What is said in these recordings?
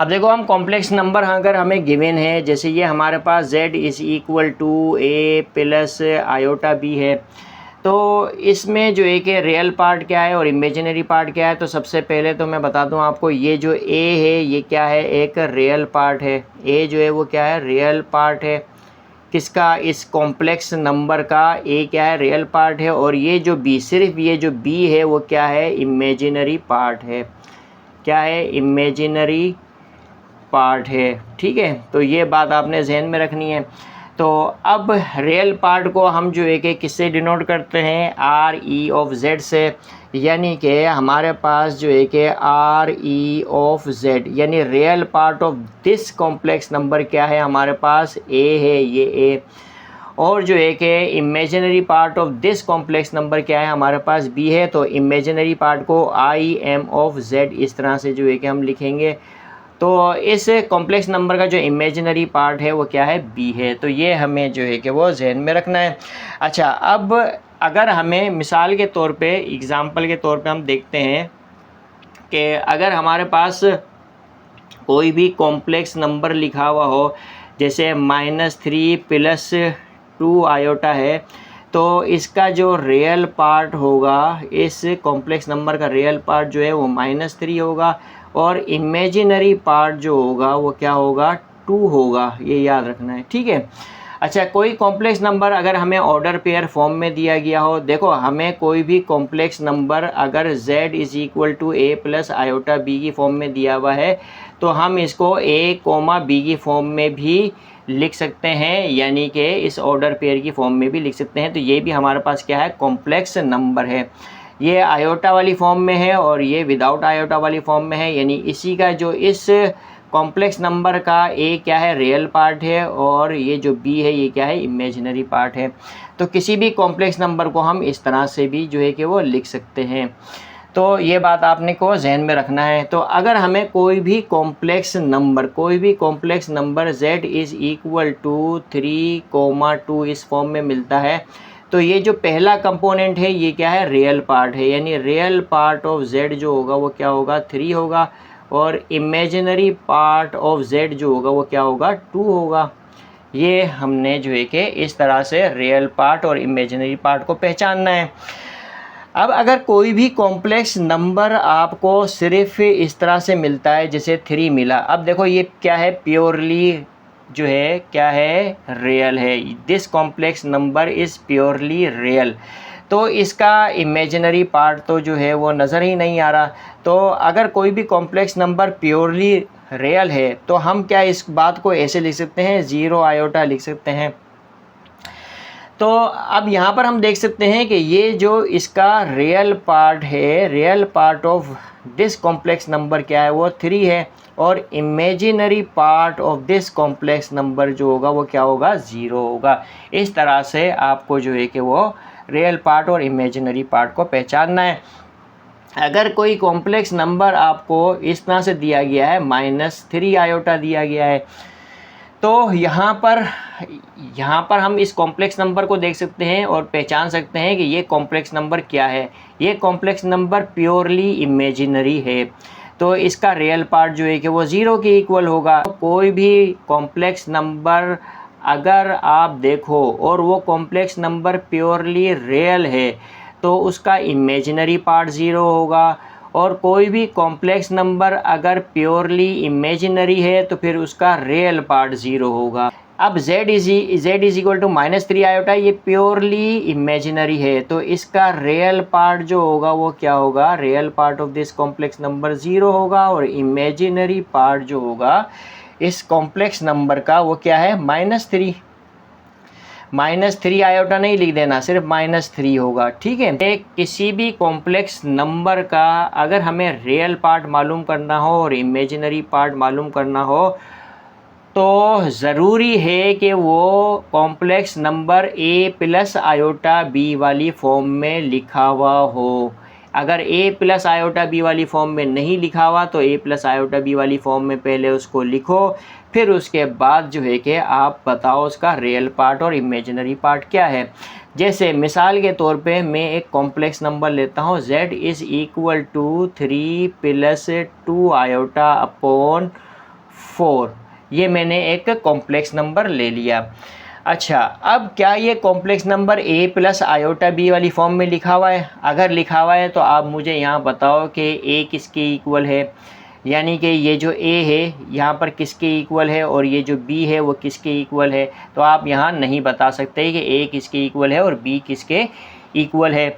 अब देखो हम कॉम्प्लेक्स नंबर अगर हमें गिवन है, जैसे ये हमारे पास z is equal to a plus iota b है, तो इसमें जो एक है रियल पार्ट क्या है और इमेजिनरी पार्ट क्या है। तो सबसे पहले तो मैं बता दूं आपको, ये जो a है ये क्या है, एक रियल पार्ट है। a जो है वो क्या है, रियल पार्ट है। किसका, इस कॉम्प्लेक्स नंबर का a क्या है, रियल पार्ट है। और ये जो b, सिर्फ ये जो b है वो क्या है, इमेजिनरी पार्ट है। क्या है, इमेजिनरी पार्ट है। ठीक है, तो ये बात आपने जहन में रखनी है। तो अब रियल पार्ट को हम जो है कि किससे डिनोट करते हैं, आर ई ऑफ जेड से। यानी कि हमारे पास जो है कि आर ई ऑफ जेड यानी real part of this complex number क्या है, हमारे पास ए है, ये ए। और जो है कि imaginary part of this complex number क्या है, हमारे पास बी है। तो इमेजिनरी पार्ट को आई एम ऑफ जेड इस तरह से जो है कि हम लिखेंगे। तो इस कॉम्प्लेक्स नंबर का जो इमेजिनरी पार्ट है वो क्या है, बी है। तो ये हमें जो है कि वो जहन में रखना है। अच्छा, अब अगर हमें मिसाल के तौर पे, एग्ज़ाम्पल के तौर पे हम देखते हैं कि अगर हमारे पास कोई भी कॉम्प्लेक्स नंबर लिखा हुआ हो, जैसे -3 प्लस 2 आयोटा है, तो इसका जो रियल पार्ट होगा, इस कॉम्प्लेक्स नंबर का रियल पार्ट जो है वो -3 होगा और इमेजिनरी पार्ट जो होगा वो क्या होगा, 2 होगा। ये याद रखना है, ठीक है। अच्छा, कोई कॉम्प्लेक्स नंबर अगर हमें ऑर्डर पेयर फॉर्म में दिया गया हो, देखो हमें कोई भी कॉम्प्लेक्स नंबर अगर z is equal to a plus iota b की फॉर्म में दिया हुआ है, तो हम इसको a कोमा b की फॉर्म में भी लिख सकते हैं, यानी कि इस ऑर्डर पेयर की फॉर्म में भी लिख सकते हैं। तो ये भी हमारे पास क्या है, कॉम्प्लेक्स नंबर है। ये आयोटा वाली फॉर्म में है और ये विदाउट आयोटा वाली फॉर्म में है, यानी इसी का जो इस कॉम्प्लेक्स नंबर का a क्या है, रियल पार्ट है, और ये जो b है ये क्या है, इमेजिनरी पार्ट है। तो किसी भी कॉम्प्लेक्स नंबर को हम इस तरह से भी जो है कि वो लिख सकते हैं। तो ये बात आपने को जहन में रखना है। तो अगर हमें कोई भी complex number z is equal to 3,2 इस फॉर्म में मिलता है, तो ये जो पहला कंपोनेंट है ये क्या है, रियल पार्ट है। यानी रियल पार्ट ऑफ z जो होगा वो क्या होगा, 3 होगा, और इमेजिनरी पार्ट ऑफ z जो होगा वो क्या होगा, 2 होगा। ये हमने जो है कि इस तरह से रियल पार्ट और इमेजिनरी पार्ट को पहचानना है। अब अगर कोई भी कॉम्प्लेक्स नंबर आपको सिर्फ इस तरह से मिलता है, जैसे 3 मिला, अब देखो ये क्या है, प्योरली जो है क्या है, रियल है। This complex number is purely real. तो इसका इमेजिनरी पार्ट तो जो है वो नज़र ही नहीं आ रहा। तो अगर कोई भी कॉम्प्लेक्स नंबर प्योरली रियल है तो हम क्या इस बात को ऐसे लिख सकते हैं, 0 आयोटा लिख सकते हैं। तो अब यहाँ पर हम देख सकते हैं कि ये जो इसका रियल पार्ट है, real part of this complex number क्या है, वो 3 है, और imaginary part of this complex number जो होगा वो क्या होगा, 0 होगा। इस तरह से आपको जो है कि वो रियल पार्ट और इमेजिनरी पार्ट को पहचानना है। अगर कोई कॉम्प्लेक्स नंबर आपको इस तरह से दिया गया है, -3 आयोटा दिया गया है, तो यहाँ पर हम इस कॉम्प्लेक्स नंबर को देख सकते हैं और पहचान सकते हैं कि ये कॉम्प्लेक्स नंबर क्या है। ये कॉम्प्लेक्स नंबर प्योरली इमेजिनरी है, तो इसका रियल पार्ट जो है कि वो 0 के इक्वल होगा। कोई भी कॉम्प्लेक्स नंबर अगर आप देखो और वो कॉम्प्लेक्स नंबर प्योरली रियल है, तो उसका इमेजिनरी पार्ट 0 होगा। और कोई भी कॉम्प्लेक्स नंबर अगर प्योरली इमेजिनरी है तो फिर उसका रियल पार्ट 0 होगा। अब z is equal to -3 iota, ये प्योरली इमेजिनरी है, तो इसका रियल पार्ट जो होगा वो क्या होगा, real part of this complex number 0 होगा, और इमेजिनरी पार्ट जो होगा इस कॉम्प्लेक्स नंबर का वो क्या है, -3। -3 आयोटा नहीं लिख देना, सिर्फ -3 होगा, ठीक है। किसी भी कॉम्प्लेक्स नंबर का अगर हमें रियल पार्ट मालूम करना हो और इमेजिनरी पार्ट मालूम करना हो, तो ज़रूरी है कि वो complex number a plus iota b वाली फॉर्म में लिखा हुआ हो। अगर a प्लस आयोटा b वाली फॉर्म में नहीं लिखा हुआ तो a प्लस आयोटा b वाली फॉर्म में पहले उसको लिखो, फिर उसके बाद जो है कि आप बताओ उसका रियल पार्ट और इमेजिनरी पार्ट क्या है। जैसे मिसाल के तौर पे मैं एक कॉम्प्लेक्स नंबर लेता हूँ, z is equal to 3 + 2 iota upon 4, ये मैंने एक कॉम्प्लेक्स नंबर ले लिया। अच्छा, अब क्या ये complex number a plus iota b वाली फॉर्म में लिखा हुआ है? अगर लिखा हुआ है तो आप मुझे यहाँ बताओ कि a किसके इक्वल है, यानी कि ये जो a है यहाँ पर किसके इक्वल है और ये जो b है वो किसके इक्वल है। तो आप यहाँ नहीं बता सकते कि a किसके इक्वल है और b किसके इक्वल है।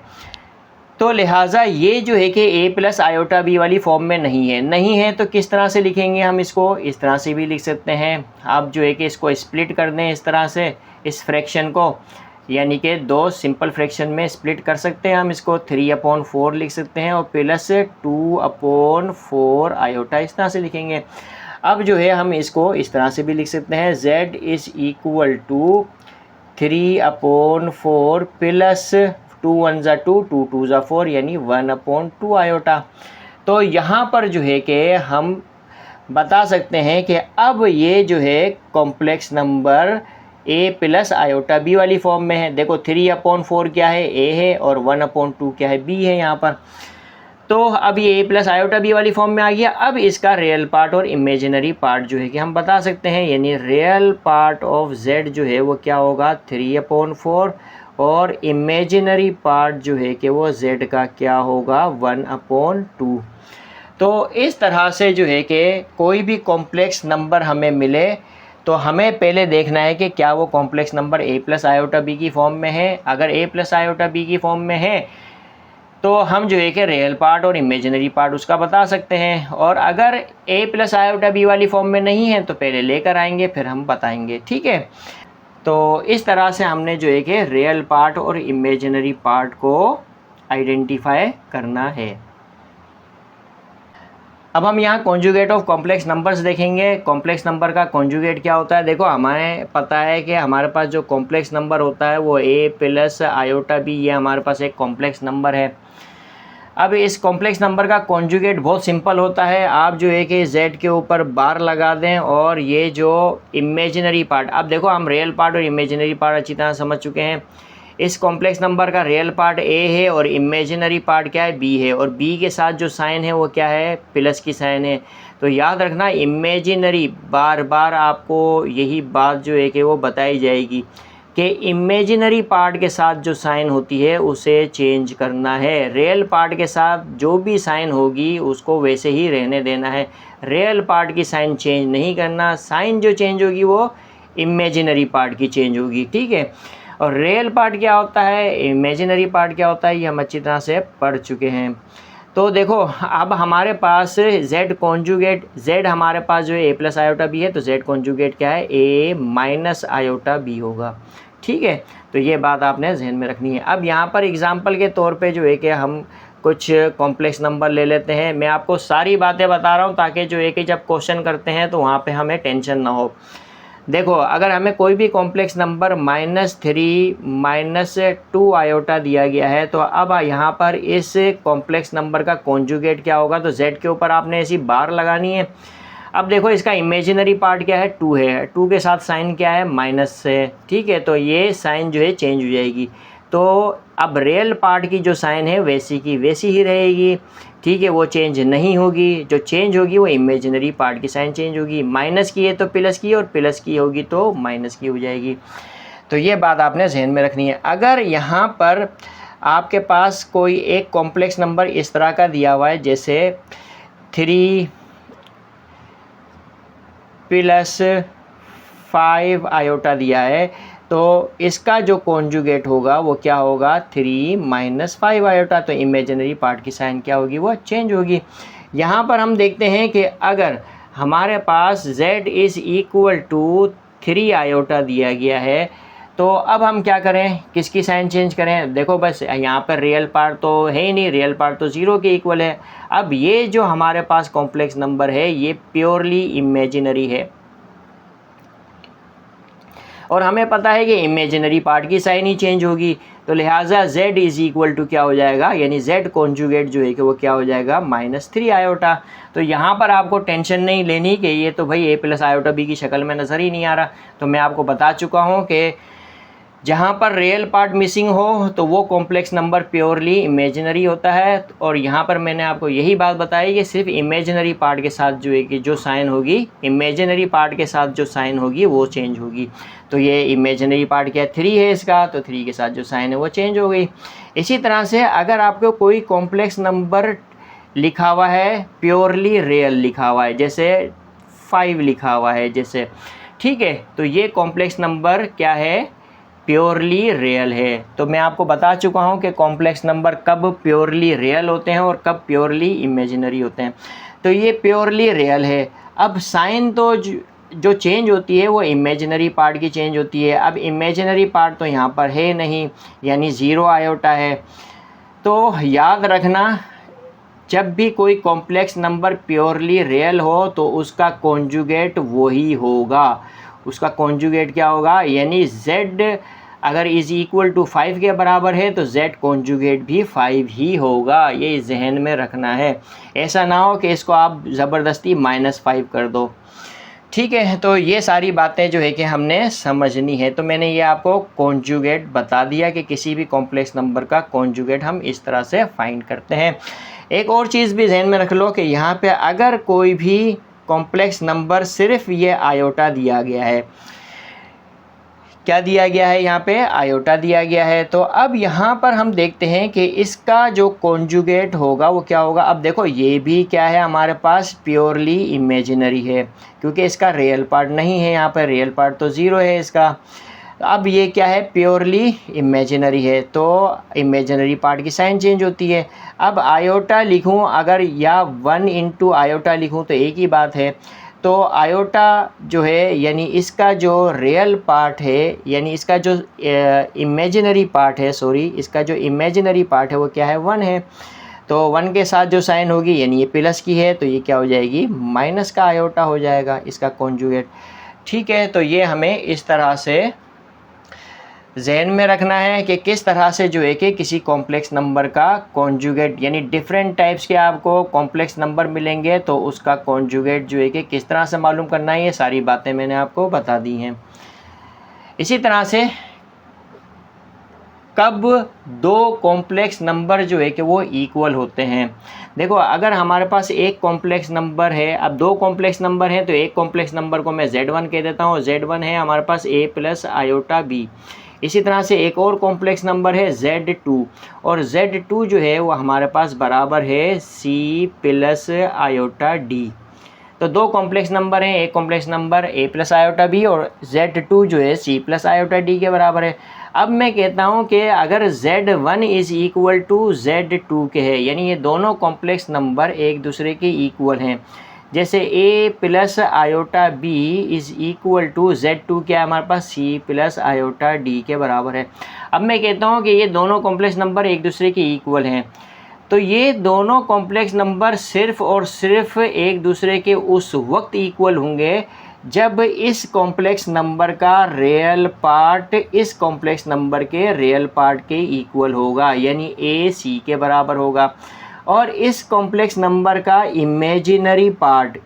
तो लिहाजा ये जो है कि a प्लस आयोटा बी वाली फॉर्म में नहीं है तो किस तरह से लिखेंगे हम इसको? इस तरह से भी लिख सकते हैं। आप जो है कि इसको स्प्लिट कर दें इस तरह से, इस फ्रैक्शन को, यानी कि 2 सिंपल फ्रैक्शन में स्प्लिट कर सकते हैं हम इसको। 3/4 लिख सकते हैं और प्लस 2/4 आयोटा, इस तरह से लिखेंगे। अब जो है हम इसको इस तरह से भी लिख सकते हैं, z is equal to 3/4 plus 2 1 ज़ा 2, 2 2 ज़ा 4, यानी 1/2 आयोटा। तो यहाँ पर जो है कि हम बता सकते हैं कि अब ये जो है complex number a plus iota b वाली फॉर्म में है। देखो 3/4 क्या है? a है और 1/2 क्या है? b है यहाँ पर। तो अब ये a प्लस आयोटा b वाली फॉर्म में आ गया। अब इसका रियल पार्ट और इमेजिनरी पार्ट जो है कि हम बता सकते हैं, यानी रियल पार्ट ऑफ z जो है वो क्या होगा? 3/4 और इमेजिनरी पार्ट जो है कि वो z का क्या होगा? 1/2। तो इस तरह से जो है कि कोई भी कॉम्प्लेक्स नंबर हमें मिले तो हमें पहले देखना है कि क्या वो complex number a plus iota b की फॉर्म में है। अगर a प्लस आयोटा b की फॉर्म में है तो हम जो है कि रियल पार्ट और इमेजिनरी पार्ट उसका बता सकते हैं, और अगर a प्लस आयोटा b वाली फॉर्म में नहीं है तो पहले लेकर आएंगे फिर हम बताएंगे, ठीक है। तो इस तरह से हमने जो है कि रियल पार्ट और इमेजिनरी पार्ट को आइडेंटिफाई करना है। अब हम यहाँ कॉन्जुगेट ऑफ कॉम्प्लेक्स नंबर्स देखेंगे। कॉम्प्लेक्स नंबर का कॉन्जुगेट क्या होता है? देखो हमें पता है कि हमारे पास जो कॉम्प्लेक्स नंबर होता है वो a प्लस आयोटा b, ये हमारे पास एक कॉम्प्लेक्स नंबर है। अब इस कॉम्प्लेक्स नंबर का कॉन्जुगेट बहुत सिंपल होता है। आप जो है कि z के ऊपर बार लगा दें और ये जो इमेजिनरी पार्ट, अब देखो हम रियल पार्ट और इमेजिनरी पार्ट अच्छी तरह समझ चुके हैं। इस कॉम्प्लेक्स नंबर का रियल पार्ट a है और इमेजिनरी पार्ट क्या है? b है, और b के साथ जो साइन है वो क्या है? प्लस की साइन है। तो याद रखना इमेजिनरी, बार बार आपको यही बात जो है कि वो बताई जाएगी कि इमेजिनरी पार्ट के साथ जो साइन होती है उसे चेंज करना है। रियल पार्ट के साथ जो भी साइन होगी उसको वैसे ही रहने देना है। रियल पार्ट की साइन चेंज नहीं करना। साइन जो चेंज होगी वो इमेजिनरी पार्ट की चेंज होगी, ठीक है। और रियल पार्ट क्या होता है, इमेजिनरी पार्ट क्या होता है, ये हम अच्छी तरह से पढ़ चुके हैं। तो देखो अब हमारे पास z कॉन्जुगेट, z हमारे पास जो है a प्लस आयोटा b है, तो z कॉन्जुगेट क्या है? a माइनस आयोटा b होगा, ठीक है। तो ये बात आपने जहन में रखनी है। अब यहाँ पर एग्जांपल के तौर पे जो है कि हम कुछ कॉम्प्लेक्स नंबर ले लेते हैं। मैं आपको सारी बातें बता रहा हूँ ताकि जो है कि जब क्वेश्चन करते हैं तो वहाँ पे हमें टेंशन ना हो। देखो अगर हमें कोई भी कॉम्प्लेक्स नंबर -3 -2 आयोटा दिया गया है तो अब यहाँ पर इस कॉम्प्लेक्स नंबर का कॉन्जुगेट क्या होगा? तो z के ऊपर आपने ऐसी बार लगानी है। अब देखो इसका इमेजिनरी पार्ट क्या है? 2 है, 2 के साथ साइन क्या है? माइनस है, ठीक है। तो ये साइन जो है चेंज हो जाएगी। तो अब रियल पार्ट की जो साइन है वैसी की वैसी ही रहेगी, ठीक है, वो चेंज नहीं होगी। जो चेंज होगी वो इमेजिनरी पार्ट की साइन चेंज होगी। माइनस की है तो प्लस की, और प्लस की होगी तो माइनस की हो जाएगी। तो ये बात आपने जहन में रखनी है। अगर यहाँ पर आपके पास कोई एक कॉम्प्लेक्स नंबर इस तरह का दिया हुआ है, जैसे 3 प्लस 5 आयोटा दिया है, तो इसका जो कॉन्जुगेट होगा वो क्या होगा? 3 माइनस 5 आयोटा। तो इमेजिनरी पार्ट की साइन क्या होगी? वो चेंज होगी। यहाँ पर हम देखते हैं कि अगर हमारे पास z is equal to 3 iota दिया गया है तो अब हम क्या करें? किसकी साइन चेंज करें? देखो बस यहाँ पर रियल पार्ट तो है ही नहीं, रियल पार्ट तो 0 के इक्वल है। अब ये जो हमारे पास कॉम्प्लेक्स नंबर है ये प्योरली इमेजिनरी है, और हमें पता है कि इमेजिनरी पार्ट की साइन ही चेंज होगी। तो लिहाजा z इज़ इक्वल टू क्या हो जाएगा? यानी z कॉन्जुगेट जो है कि वो क्या हो जाएगा? -3 आयोटा। तो यहाँ पर आपको टेंशन नहीं लेनी कि ये तो भाई a प्लस आयोटा b की शक्ल में नज़र ही नहीं आ रहा। तो मैं आपको बता चुका हूँ कि जहाँ पर रियल पार्ट मिसिंग हो तो वो कॉम्प्लेक्स नंबर प्योरली इमेजिनरी होता है। और यहाँ पर मैंने आपको यही बात बताई कि सिर्फ इमेजिनरी पार्ट के साथ जो है कि जो साइन होगी, इमेजिनरी पार्ट के साथ जो साइन होगी वो चेंज होगी। तो ये इमेजिनरी पार्ट क्या 3 है इसका, तो 3 के साथ जो साइन है वो चेंज हो गई। इसी तरह से अगर आपको कोई कॉम्प्लेक्स नंबर लिखा हुआ है, प्योरली रियल लिखा हुआ है, जैसे 5 लिखा हुआ है जैसे, ठीक है, तो ये कॉम्प्लेक्स नंबर क्या है, प्योरली रियल है। तो मैं आपको बता चुका हूँ कि कॉम्प्लेक्स नंबर कब प्योरली रियल होते हैं और कब प्योरली इमेजिनरी होते हैं। तो ये प्योरली रियल है। अब साइन तो जो चेंज होती है वो इमेजिनरी पार्ट की चेंज होती है। अब इमेजिनरी पार्ट तो यहाँ पर है नहीं, यानी 0 आयोटा है। तो याद रखना, जब भी कोई कॉम्प्लेक्स नंबर प्योरली रियल हो तो उसका कॉन्जुगेट वही होगा। उसका कॉन्जुगेट क्या होगा, यानी z अगर इज़ इक्वल टू 5 के बराबर है तो z कॉन्जुगेट भी 5 ही होगा। ये जहन में रखना है। ऐसा ना हो कि इसको आप ज़बरदस्ती -5 कर दो, ठीक है। तो ये सारी बातें जो है कि हमने समझनी है। तो मैंने ये आपको कॉन्जुगेट बता दिया कि किसी भी कॉम्प्लेक्स नंबर का कॉन्जुगेट हम इस तरह से फाइंड करते हैं। एक और चीज़ भी जहन में रख लो कि यहाँ पे अगर कोई भी कॉम्प्लेक्स नंबर सिर्फ ये आयोटा दिया गया है, क्या दिया गया है, यहाँ पे आयोटा दिया गया है, तो अब यहाँ पर हम देखते हैं कि इसका जो कॉन्जुगेट होगा वो क्या होगा। अब देखो ये भी क्या है, हमारे पास प्योरली इमेजिनरी है क्योंकि इसका रियल पार्ट नहीं है, यहाँ पर रियल पार्ट तो 0 है इसका। अब ये क्या है, प्योरली इमेजिनरी है, तो इमेजिनरी पार्ट की साइन चेंज होती है। अब आयोटा लिखूं अगर या 1 इंटू आयोटा लिखूं तो एक ही बात है। तो आयोटा जो है यानी इसका जो रियल पार्ट है, यानी इसका जो इमेजिनरी पार्ट है, सॉरी, इसका जो इमेजिनरी पार्ट है वो क्या है, 1 है। तो 1 के साथ जो साइन होगी, यानी ये प्लस की है, तो ये क्या हो जाएगी, माइनस का आयोटा हो जाएगा इसका कॉन्जुगेट, ठीक है। तो ये हमें इस तरह से जहन में रखना है कि किस तरह से जो है कि किसी कॉम्प्लेक्स नंबर का कॉन्जुगेट, यानी डिफरेंट टाइप्स के आपको कॉम्प्लेक्स नंबर मिलेंगे तो उसका कॉन्जुगेट जो है कि किस तरह से मालूम करना है, ये सारी बातें मैंने आपको बता दी हैं। इसी तरह से कब दो कॉम्प्लेक्स नंबर जो है कि वो इक्वल होते हैं। देखो अगर हमारे पास एक कॉम्प्लेक्स नंबर है, अब दो कॉम्प्लेक्स नंबर हैं, तो एक कॉम्प्लेक्स नंबर को मैं Z1 कह देता हूँ। Z1 है हमारे पास A प्लस आयोटा B। इसी तरह से एक और कॉम्प्लेक्स नंबर है Z2, और Z2 जो है वो हमारे पास बराबर है C प्लस आयोटा D। तो दो कॉम्प्लेक्स नंबर हैं, एक complex number A plus iota B और Z2 जो है C प्लस आयोटा D के बराबर है। अब मैं कहता हूँ कि अगर Z1 is equal to Z2 के है, यानी ये दोनों कॉम्प्लेक्स नंबर एक दूसरे के इक्वल हैं, जैसे A plus iota B is equal to Z2 क्या है हमारे पास, C प्लस आयोटा D के बराबर है। अब मैं कहता हूँ कि ये दोनों कॉम्प्लेक्स नंबर एक दूसरे के इक्वल हैं, तो ये दोनों कॉम्प्लेक्स नंबर सिर्फ़ और सिर्फ एक दूसरे के उस वक्त इक्वल होंगे जब इस कॉम्प्लेक्स नंबर का रियल पार्ट इस कॉम्प्लेक्स नंबर के रियल पार्ट के इक्वल होगा, यानी A C के बराबर होगा। और इस कॉम्प्लेक्स नंबर का इमेजिनरी पार्ट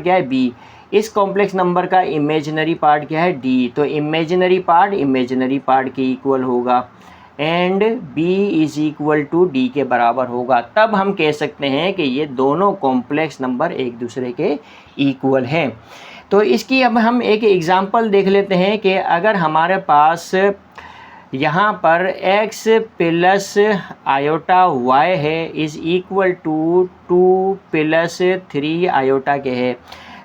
क्या है, B। इस कॉम्प्लेक्स नंबर का इमेजिनरी पार्ट क्या है, D। तो इमेजिनरी पार्ट के इक्वल होगा and B is equal to D के बराबर होगा। तब हम कह सकते हैं कि ये दोनों कॉम्प्लेक्स नंबर एक दूसरे के इक्वल हैं। तो इसकी अब हम एक एग्ज़ाम्पल देख लेते हैं कि अगर हमारे पास यहाँ पर x प्लस आयोटा y है is equal to 2 plus 3 iota के है,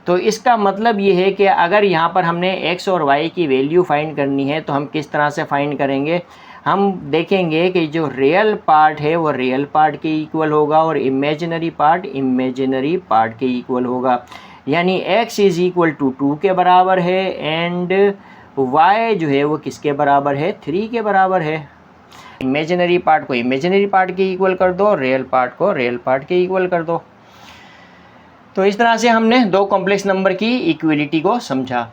तो इसका मतलब ये है कि अगर यहाँ पर हमने x और y की वैल्यू फाइंड करनी है तो हम किस तरह से फाइंड करेंगे। हम देखेंगे कि जो रियल पार्ट है वो रियल पार्ट के इक्वल होगा और इमेजिनरी पार्ट के इक्वल होगा, यानी x इज़ इक्वल टू 2 के बराबर है एंड y जो है वो किसके बराबर है, 3 के बराबर है। इमेजिनरी पार्ट को इमेजिनरी पार्ट के इक्वल कर दो, रियल पार्ट को रियल पार्ट के इक्वल कर दो। तो इस तरह से हमने दो कॉम्प्लेक्स नंबर की इक्वलिटी को समझा।